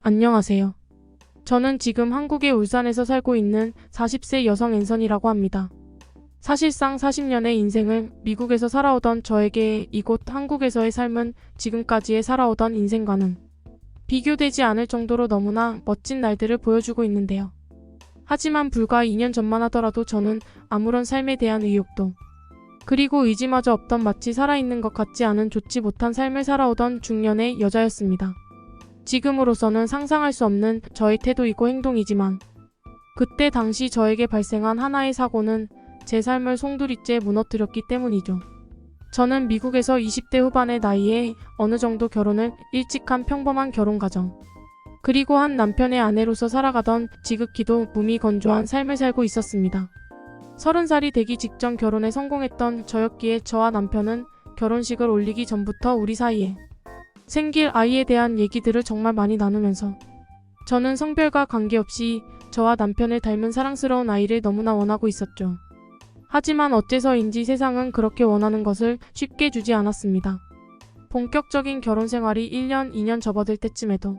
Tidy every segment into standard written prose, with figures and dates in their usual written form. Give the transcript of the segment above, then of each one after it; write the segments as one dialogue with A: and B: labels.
A: 안녕하세요. 저는 지금 한국의 울산에서 살고 있는 40세 여성 앤선이라고 합니다. 사실상 40년의 인생을 미국에서 살아오던 저에게 이곳 한국에서의 삶은 지금까지의 살아오던 인생과는 비교되지 않을 정도로 너무나 멋진 날들을 보여주고 있는데요. 하지만 불과 2년 전만 하더라도 저는 아무런 삶에 대한 의욕도 그리고 의지마저 없던 마치 살아있는 것 같지 않은 좋지 못한 삶을 살아오던 중년의 여자였습니다. 지금으로서는 상상할 수 없는 저의 태도이고 행동이지만 그때 당시 저에게 발생한 하나의 사고는 제 삶을 송두리째 무너뜨렸기 때문이죠. 저는 미국에서 20대 후반의 나이에 어느 정도 결혼을 일찍 한 평범한 결혼가정 그리고 한 남편의 아내로서 살아가던 지극히도 무미건조한 삶을 살고 있었습니다. 30살이 되기 직전 결혼에 성공했던 저였기에 저와 남편은 결혼식을 올리기 전부터 우리 사이에 생길 아이에 대한 얘기들을 정말 많이 나누면서 저는 성별과 관계없이 저와 남편을 닮은 사랑스러운 아이를 너무나 원하고 있었죠. 하지만 어째서인지 세상은 그렇게 원하는 것을 쉽게 주지 않았습니다. 본격적인 결혼 생활이 1년, 2년 접어들 때쯤에도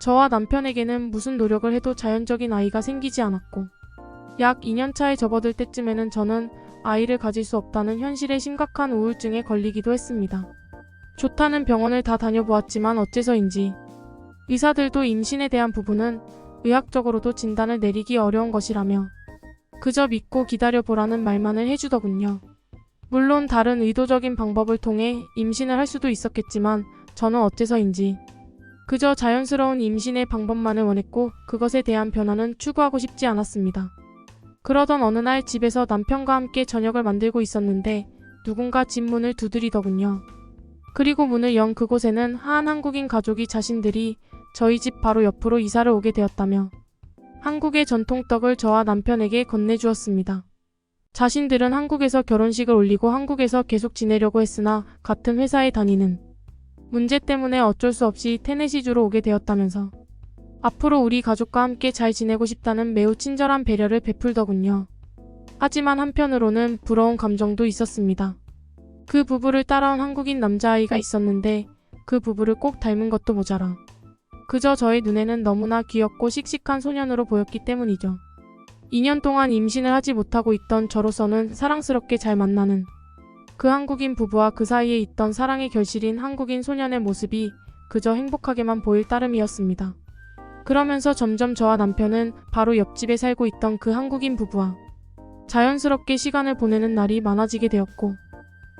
A: 저와 남편에게는 무슨 노력을 해도 자연적인 아이가 생기지 않았고 약 2년 차에 접어들 때쯤에는 저는 아이를 가질 수 없다는 현실에 심각한 우울증에 걸리기도 했습니다. 좋다는 병원을 다 다녀보았지만 어째서인지 의사들도 임신에 대한 부분은 의학적으로도 진단을 내리기 어려운 것이라며 그저 믿고 기다려보라는 말만을 해주더군요. 물론 다른 의도적인 방법을 통해 임신을 할 수도 있었겠지만 저는 어째서인지 그저 자연스러운 임신의 방법만을 원했고 그것에 대한 변화는 추구하고 싶지 않았습니다. 그러던 어느 날 집에서 남편과 함께 저녁을 만들고 있었는데 누군가 집 문을 두드리더군요. 그리고 문을 연 그곳에는 한 한국인 가족이 자신들이 저희 집 바로 옆으로 이사를 오게 되었다며 한국의 전통떡을 저와 남편에게 건네주었습니다. 자신들은 한국에서 결혼식을 올리고 한국에서 계속 지내려고 했으나 같은 회사에 다니는 문제 때문에 어쩔 수 없이 테네시주로 오게 되었다면서 앞으로 우리 가족과 함께 잘 지내고 싶다는 매우 친절한 배려를 베풀더군요. 하지만 한편으로는 부러운 감정도 있었습니다. 그 부부를 따라온 한국인 남자아이가 있었는데 그 부부를 꼭 닮은 것도 모자라 그저 저의 눈에는 너무나 귀엽고 씩씩한 소년으로 보였기 때문이죠. 2년 동안 임신을 하지 못하고 있던 저로서는 사랑스럽게 잘 만나는 그 한국인 부부와 그 사이에 있던 사랑의 결실인 한국인 소년의 모습이 그저 행복하게만 보일 따름이었습니다. 그러면서 점점 저와 남편은 바로 옆집에 살고 있던 그 한국인 부부와 자연스럽게 시간을 보내는 날이 많아지게 되었고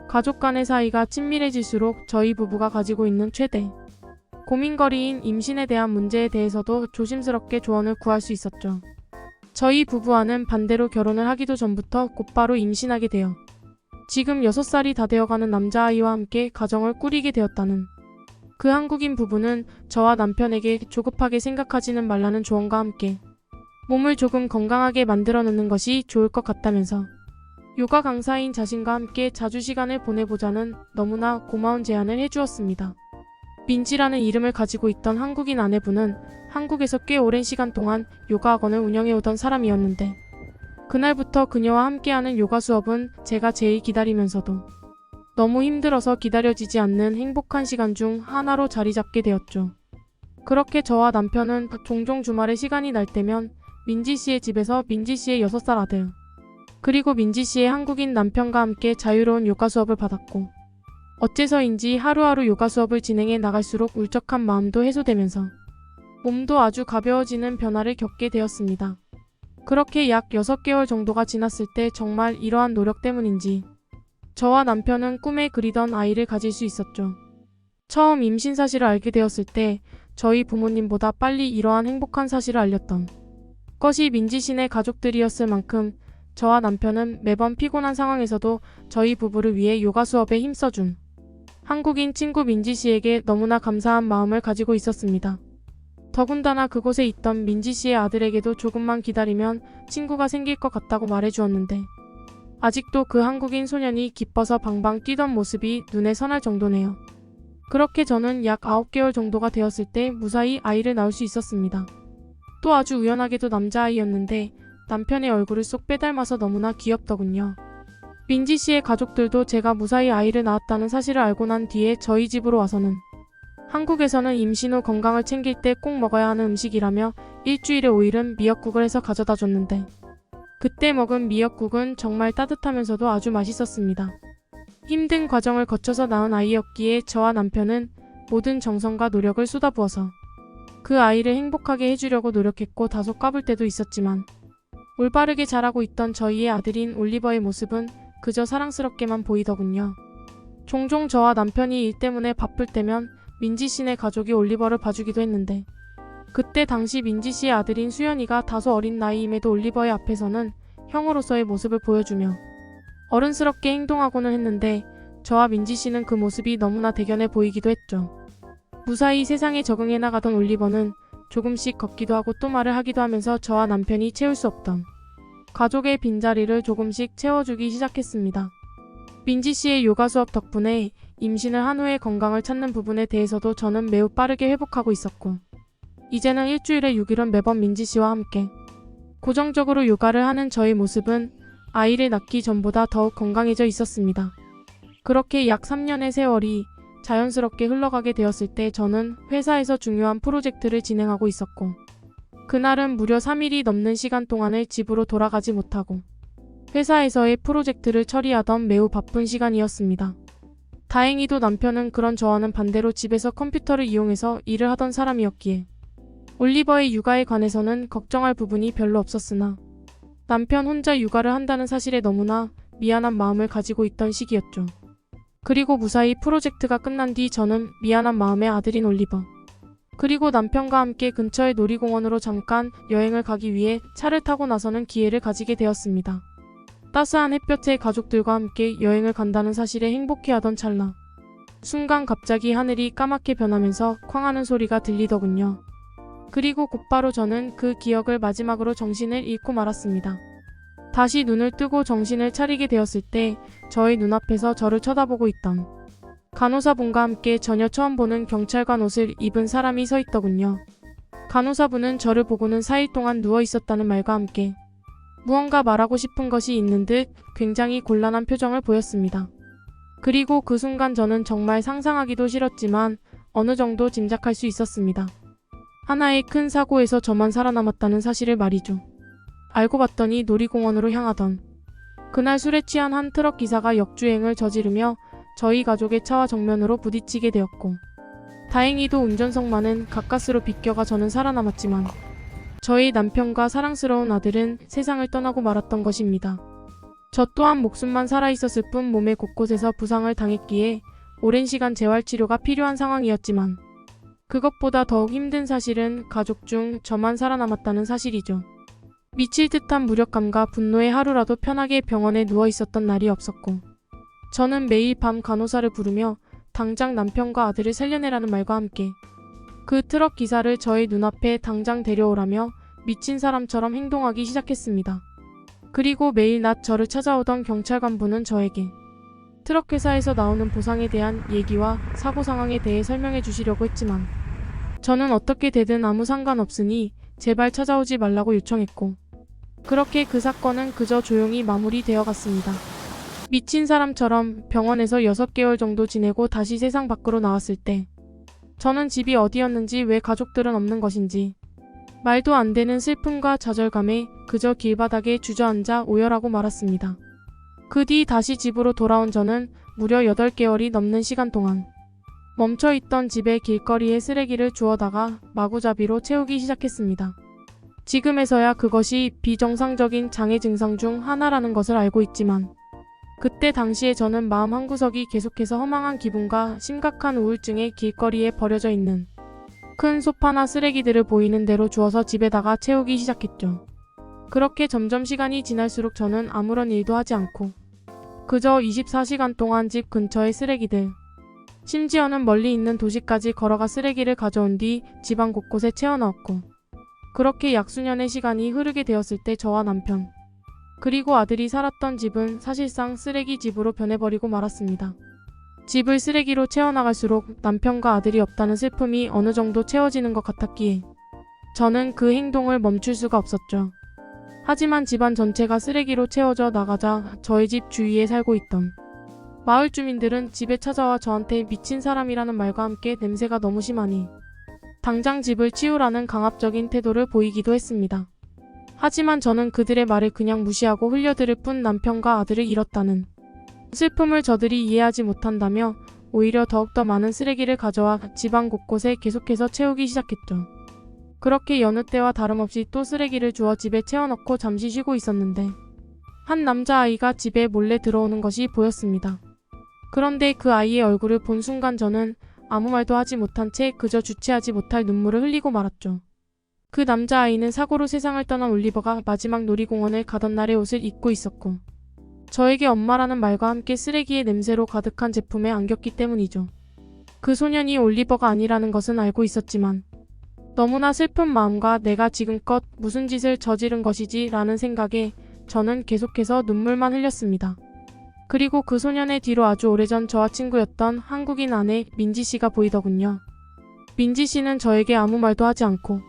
A: 가족 간의 사이가 친밀해질수록 저희 부부가 가지고 있는 최대 고민거리인 임신에 대한 문제에 대해서도 조심스럽게 조언을 구할 수 있었죠. 저희 부부와는 반대로 결혼을 하기도 전부터 곧바로 임신하게 되어 지금 6살이 다 되어가는 남자아이와 함께 가정을 꾸리게 되었다는 그 한국인 부부는 저와 남편에게 조급하게 생각하지는 말라는 조언과 함께 몸을 조금 건강하게 만들어 놓는 것이 좋을 것 같다면서 요가 강사인 자신과 함께 자주 시간을 보내보자는 너무나 고마운 제안을 해주었습니다. 민지라는 이름을 가지고 있던 한국인 아내분은 한국에서 꽤 오랜 시간 동안 요가 학원을 운영해오던 사람이었는데 그날부터 그녀와 함께하는 요가 수업은 제가 제일 기다리면서도 너무 힘들어서 기다려지지 않는 행복한 시간 중 하나로 자리 잡게 되었죠. 그렇게 저와 남편은 종종 주말에 시간이 날 때면 민지 씨의 집에서 민지 씨의 6살 아들 그리고 민지 씨의 한국인 남편과 함께 자유로운 요가 수업을 받았고 어째서인지 하루하루 요가 수업을 진행해 나갈수록 울적한 마음도 해소되면서 몸도 아주 가벼워지는 변화를 겪게 되었습니다. 그렇게 약 6개월 정도가 지났을 때 정말 이러한 노력 때문인지 저와 남편은 꿈에 그리던 아이를 가질 수 있었죠. 처음 임신 사실을 알게 되었을 때 저희 부모님보다 빨리 이러한 행복한 사실을 알렸던 것이 민지 씨네 가족들이었을 만큼 저와 남편은 매번 피곤한 상황에서도 저희 부부를 위해 요가 수업에 힘써준 한국인 친구 민지 씨에게 너무나 감사한 마음을 가지고 있었습니다. 더군다나 그곳에 있던 민지 씨의 아들에게도 조금만 기다리면 친구가 생길 것 같다고 말해주었는데 아직도 그 한국인 소년이 기뻐서 방방 뛰던 모습이 눈에 선할 정도네요. 그렇게 저는 약 9개월 정도가 되었을 때 무사히 아이를 낳을 수 있었습니다. 또 아주 우연하게도 남자아이였는데 남편의 얼굴을 쏙 빼닮아서 너무나 귀엽더군요. 민지 씨의 가족들도 제가 무사히 아이를 낳았다는 사실을 알고 난 뒤에 저희 집으로 와서는 한국에서는 임신 후 건강을 챙길 때 꼭 먹어야 하는 음식이라며 일주일에 5일은 미역국을 해서 가져다 줬는데 그때 먹은 미역국은 정말 따뜻하면서도 아주 맛있었습니다. 힘든 과정을 거쳐서 낳은 아이였기에 저와 남편은 모든 정성과 노력을 쏟아부어서 그 아이를 행복하게 해주려고 노력했고 다소 까불 때도 있었지만 올바르게 자라고 있던 저희의 아들인 올리버의 모습은 그저 사랑스럽게만 보이더군요. 종종 저와 남편이 일 때문에 바쁠 때면 민지 씨네 가족이 올리버를 봐주기도 했는데 그때 당시 민지 씨의 아들인 수연이가 다소 어린 나이임에도 올리버의 앞에서는 형으로서의 모습을 보여주며 어른스럽게 행동하고는 했는데 저와 민지 씨는 그 모습이 너무나 대견해 보이기도 했죠. 무사히 세상에 적응해 나가던 올리버는 조금씩 걷기도 하고 또 말을 하기도 하면서 저와 남편이 채울 수 없던 가족의 빈자리를 조금씩 채워주기 시작했습니다. 민지 씨의 요가 수업 덕분에 임신을 한 후에 건강을 찾는 부분에 대해서도 저는 매우 빠르게 회복하고 있었고 이제는 일주일에 6일은 매번 민지 씨와 함께 고정적으로 요가를 하는 저의 모습은 아이를 낳기 전보다 더욱 건강해져 있었습니다. 그렇게 약 3년의 세월이 자연스럽게 흘러가게 되었을 때 저는 회사에서 중요한 프로젝트를 진행하고 있었고 그날은 무려 3일이 넘는 시간 동안을 집으로 돌아가지 못하고 회사에서의 프로젝트를 처리하던 매우 바쁜 시간이었습니다. 다행히도 남편은 그런 저와는 반대로 집에서 컴퓨터를 이용해서 일을 하던 사람이었기에 올리버의 육아에 관해서는 걱정할 부분이 별로 없었으나 남편 혼자 육아를 한다는 사실에 너무나 미안한 마음을 가지고 있던 시기였죠. 그리고 무사히 프로젝트가 끝난 뒤 저는 미안한 마음에 아들인 올리버 그리고 남편과 함께 근처의 놀이공원으로 잠깐 여행을 가기 위해 차를 타고 나서는 기회를 가지게 되었습니다. 따스한 햇볕에 가족들과 함께 여행을 간다는 사실에 행복해하던 찰나 순간 갑자기 하늘이 까맣게 변하면서 쾅하는 소리가 들리더군요. 그리고 곧바로 저는 그 기억을 마지막으로 정신을 잃고 말았습니다. 다시 눈을 뜨고 정신을 차리게 되었을 때 저의 눈앞에서 저를 쳐다보고 있던 간호사분과 함께 전혀 처음 보는 경찰관 옷을 입은 사람이 서 있더군요. 간호사분은 저를 보고는 4일 동안 누워 있었다는 말과 함께 무언가 말하고 싶은 것이 있는 듯 굉장히 곤란한 표정을 보였습니다. 그리고 그 순간 저는 정말 상상하기도 싫었지만 어느 정도 짐작할 수 있었습니다. 하나의 큰 사고에서 저만 살아남았다는 사실을 말이죠. 알고 봤더니 놀이공원으로 향하던 그날 술에 취한 한 트럭 기사가 역주행을 저지르며 저희 가족의 차와 정면으로 부딪히게 되었고 다행히도 운전석만은 가까스로 비껴가 저는 살아남았지만 저희 남편과 사랑스러운 아들은 세상을 떠나고 말았던 것입니다. 저 또한 목숨만 살아있었을 뿐 몸의 곳곳에서 부상을 당했기에 오랜 시간 재활치료가 필요한 상황이었지만 그것보다 더욱 힘든 사실은 가족 중 저만 살아남았다는 사실이죠. 미칠 듯한 무력감과 분노의 하루라도 편하게 병원에 누워 있었던 날이 없었고 저는 매일 밤 간호사를 부르며 당장 남편과 아들을 살려내라는 말과 함께 그 트럭 기사를 저의 눈앞에 당장 데려오라며 미친 사람처럼 행동하기 시작했습니다. 그리고 매일 낮 저를 찾아오던 경찰관분은 저에게 트럭 회사에서 나오는 보상에 대한 얘기와 사고 상황에 대해 설명해 주시려고 했지만 저는 어떻게 되든 아무 상관없으니 제발 찾아오지 말라고 요청했고 그렇게 그 사건은 그저 조용히 마무리되어 갔습니다. 미친 사람처럼 병원에서 6개월 정도 지내고 다시 세상 밖으로 나왔을 때 저는 집이 어디였는지 왜 가족들은 없는 것인지 말도 안 되는 슬픔과 좌절감에 그저 길바닥에 주저앉아 오열하고 말았습니다. 그 뒤 다시 집으로 돌아온 저는 무려 8개월이 넘는 시간 동안 멈춰있던 집의 길거리에 쓰레기를 주워다가 마구잡이로 채우기 시작했습니다. 지금에서야 그것이 비정상적인 장애 증상 중 하나라는 것을 알고 있지만 그때 당시에 저는 마음 한구석이 계속해서 허망한 기분과 심각한 우울증에 길거리에 버려져 있는 큰 소파나 쓰레기들을 보이는 대로 주워서 집에다가 채우기 시작했죠. 그렇게 점점 시간이 지날수록 저는 아무런 일도 하지 않고 그저 24시간 동안 집 근처의 쓰레기들, 심지어는 멀리 있는 도시까지 걸어가 쓰레기를 가져온 뒤 집안 곳곳에 채워넣었고 그렇게 약 수년의 시간이 흐르게 되었을 때 저와 남편, 그리고 아들이 살았던 집은 사실상 쓰레기 집으로 변해버리고 말았습니다. 집을 쓰레기로 채워나갈수록 남편과 아들이 없다는 슬픔이 어느 정도 채워지는 것 같았기에 저는 그 행동을 멈출 수가 없었죠. 하지만 집안 전체가 쓰레기로 채워져 나가자 저희 집 주위에 살고 있던 마을 주민들은 집에 찾아와 저한테 미친 사람이라는 말과 함께 냄새가 너무 심하니 당장 집을 치우라는 강압적인 태도를 보이기도 했습니다. 하지만 저는 그들의 말을 그냥 무시하고 흘려들을 뿐 남편과 아들을 잃었다는 슬픔을 저들이 이해하지 못한다며 오히려 더욱더 많은 쓰레기를 가져와 집안 곳곳에 계속해서 채우기 시작했죠. 그렇게 여느 때와 다름없이 또 쓰레기를 주워 집에 채워넣고 잠시 쉬고 있었는데 한 남자아이가 집에 몰래 들어오는 것이 보였습니다. 그런데 그 아이의 얼굴을 본 순간 저는 아무 말도 하지 못한 채 그저 주체하지 못할 눈물을 흘리고 말았죠. 그 남자아이는 사고로 세상을 떠난 올리버가 마지막 놀이공원을 가던 날의 옷을 입고 있었고 저에게 엄마라는 말과 함께 쓰레기의 냄새로 가득한 제품에 안겼기 때문이죠. 그 소년이 올리버가 아니라는 것은 알고 있었지만 너무나 슬픈 마음과 내가 지금껏 무슨 짓을 저지른 것이지 라는 생각에 저는 계속해서 눈물만 흘렸습니다. 그리고 그 소년의 뒤로 아주 오래전 저와 친구였던 한국인 아내 민지 씨가 보이더군요. 민지 씨는 저에게 아무 말도 하지 않고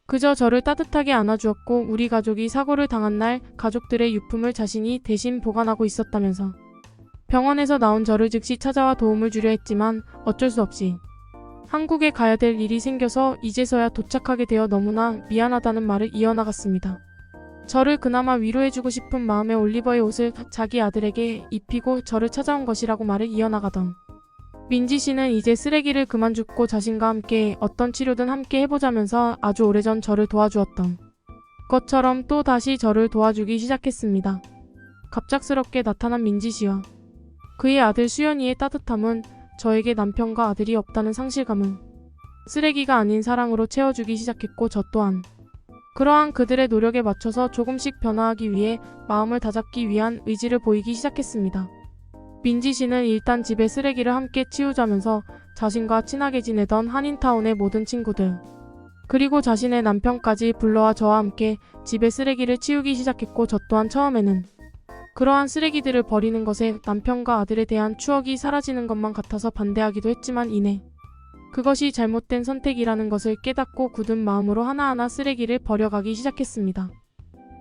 A: 그저 저를 따뜻하게 안아주었고 우리 가족이 사고를 당한 날 가족들의 유품을 자신이 대신 보관하고 있었다면서 병원에서 나온 저를 즉시 찾아와 도움을 주려 했지만 어쩔 수 없이 한국에 가야 될 일이 생겨서 이제서야 도착하게 되어 너무나 미안하다는 말을 이어나갔습니다. 저를 그나마 위로해주고 싶은 마음에 올리버의 옷을 자기 아들에게 입히고 저를 찾아온 것이라고 말을 이어나가던 민지 씨는 이제 쓰레기를 그만 줍고 자신과 함께 어떤 치료든 함께 해보자면서 아주 오래전 저를 도와주었던 것처럼 또 다시 저를 도와주기 시작했습니다. 갑작스럽게 나타난 민지 씨와 그의 아들 수연이의 따뜻함은 저에게 남편과 아들이 없다는 상실감은 쓰레기가 아닌 사랑으로 채워주기 시작했고 저 또한 그러한 그들의 노력에 맞춰서 조금씩 변화하기 위해 마음을 다잡기 위한 의지를 보이기 시작했습니다. 민지 씨는 일단 집에 쓰레기를 함께 치우자면서 자신과 친하게 지내던 한인타운의 모든 친구들 그리고 자신의 남편까지 불러와 저와 함께 집에 쓰레기를 치우기 시작했고 저 또한 처음에는 그러한 쓰레기들을 버리는 것에 남편과 아들에 대한 추억이 사라지는 것만 같아서 반대하기도 했지만 이내 그것이 잘못된 선택이라는 것을 깨닫고 굳은 마음으로 하나하나 쓰레기를 버려가기 시작했습니다.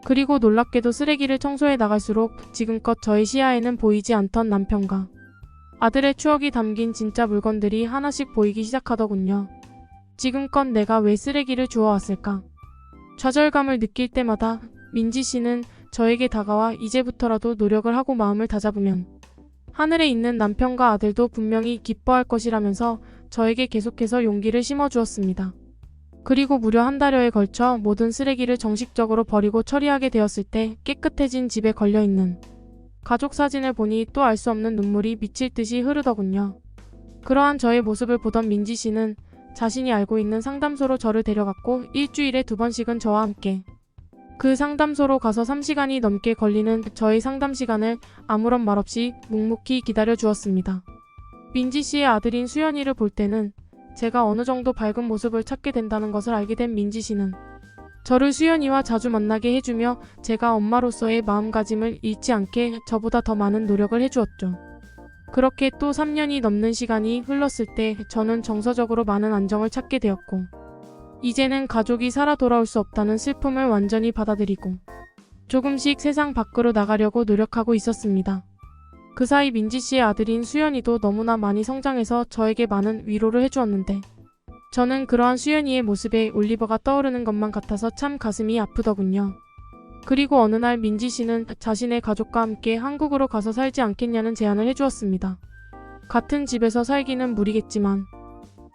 A: 그리고 놀랍게도 쓰레기를 청소해 나갈수록 지금껏 저의 시야에는 보이지 않던 남편과 아들의 추억이 담긴 진짜 물건들이 하나씩 보이기 시작하더군요. 지금껏 내가 왜 쓰레기를 주워왔을까? 좌절감을 느낄 때마다 민지 씨는 저에게 다가와 이제부터라도 노력을 하고 마음을 다잡으면 하늘에 있는 남편과 아들도 분명히 기뻐할 것이라면서 저에게 계속해서 용기를 심어주었습니다. 그리고 무려 한 달여에 걸쳐 모든 쓰레기를 정식적으로 버리고 처리하게 되었을 때 깨끗해진 집에 걸려있는 가족 사진을 보니 또 알 수 없는 눈물이 미칠 듯이 흐르더군요. 그러한 저의 모습을 보던 민지 씨는 자신이 알고 있는 상담소로 저를 데려갔고 일주일에 2번씩은 저와 함께 그 상담소로 가서 3시간이 넘게 걸리는 저의 상담 시간을 아무런 말 없이 묵묵히 기다려 주었습니다. 민지 씨의 아들인 수연이를 볼 때는 제가 어느 정도 밝은 모습을 찾게 된다는 것을 알게 된 민지 씨는 저를 수연이와 자주 만나게 해주며 제가 엄마로서의 마음가짐을 잃지 않게 저보다 더 많은 노력을 해주었죠. 그렇게 또 3년이 넘는 시간이 흘렀을 때 저는 정서적으로 많은 안정을 찾게 되었고 이제는 가족이 살아 돌아올 수 없다는 슬픔을 완전히 받아들이고 조금씩 세상 밖으로 나가려고 노력하고 있었습니다. 그 사이 민지 씨의 아들인 수연이도 너무나 많이 성장해서 저에게 많은 위로를 해주었는데 저는 그러한 수연이의 모습에 올리버가 떠오르는 것만 같아서 참 가슴이 아프더군요. 그리고 어느 날 민지 씨는 자신의 가족과 함께 한국으로 가서 살지 않겠냐는 제안을 해주었습니다. 같은 집에서 살기는 무리겠지만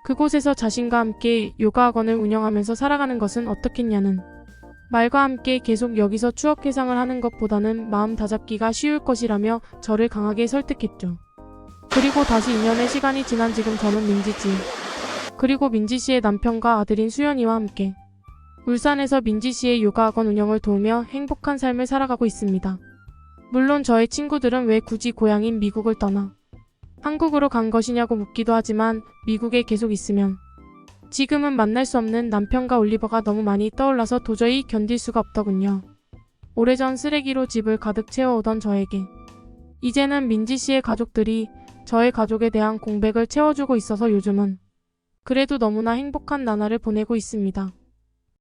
A: 그곳에서 자신과 함께 요가 학원을 운영하면서 살아가는 것은 어떻겠냐는 말과 함께 계속 여기서 추억 회상을 하는 것보다는 마음 다잡기가 쉬울 것이라며 저를 강하게 설득했죠. 그리고 다시 2년의 시간이 지난 지금 저는 민지지 그리고 민지 씨의 남편과 아들인 수연이와 함께 울산에서 민지 씨의 요가 학원 운영을 도우며 행복한 삶을 살아가고 있습니다. 물론 저의 친구들은 왜 굳이 고향인 미국을 떠나 한국으로 간 것이냐고 묻기도 하지만 미국에 계속 있으면 지금은 만날 수 없는 남편과 올리버가 너무 많이 떠올라서 도저히 견딜 수가 없더군요. 오래전 쓰레기로 집을 가득 채워오던 저에게 이제는 민지 씨의 가족들이 저의 가족에 대한 공백을 채워주고 있어서 요즘은 그래도 너무나 행복한 나날을 보내고 있습니다.